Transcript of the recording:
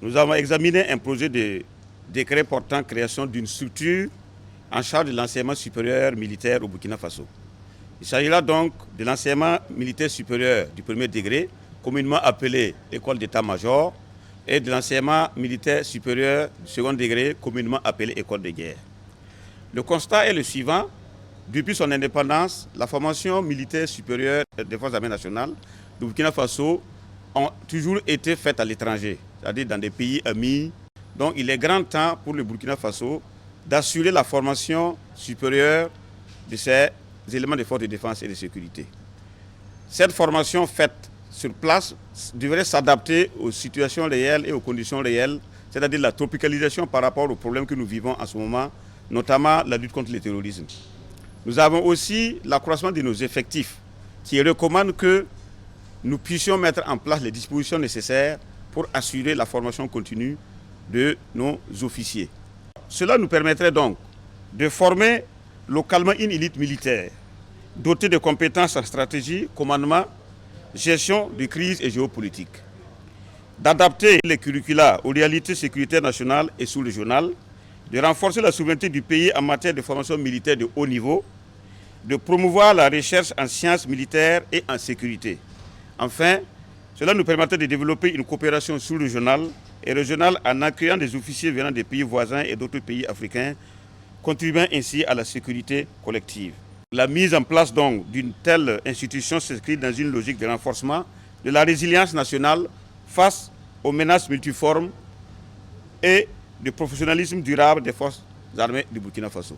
nous avons examiné un projet de décret portant création d'une structure en charge de l'enseignement supérieur militaire au Burkina Faso. Il s'agira donc de l'enseignement militaire supérieur du premier degré, communément appelé école d'état-major, et de l'enseignement militaire supérieur du second degré, communément appelé école de guerre. Le constat est le suivant. Depuis son indépendance, la formation militaire supérieure des forces armées nationales du Burkina Faso a toujours été faite à l'étranger, c'est-à-dire dans des pays amis. Donc il est grand temps pour le Burkina Faso d'assurer la formation supérieure de ces éléments de forces de défense et de sécurité. Cette formation faite sur place devrait s'adapter aux situations réelles et aux conditions réelles, c'est-à-dire la tropicalisation par rapport aux problèmes que nous vivons en ce moment, notamment la lutte contre le terrorisme. Nous avons aussi l'accroissement de nos effectifs qui recommande que nous puissions mettre en place les dispositions nécessaires pour assurer la formation continue de nos officiers. Cela nous permettrait donc de former localement une élite militaire dotée de compétences en stratégie, commandement, gestion de crise et géopolitique, d'adapter les curricula aux réalités sécuritaires nationales et sous-régionales, de renforcer la souveraineté du pays en matière de formation militaire de haut niveau, de promouvoir la recherche en sciences militaires et en sécurité. Enfin, cela nous permettrait de développer une coopération sous-régionale et régionale en accueillant des officiers venant des pays voisins et d'autres pays africains, contribuant ainsi à la sécurité collective. La mise en place donc d'une telle institution s'inscrit dans une logique de renforcement de la résilience nationale face aux menaces multiformes et du professionnalisme durable des forces armées du Burkina Faso.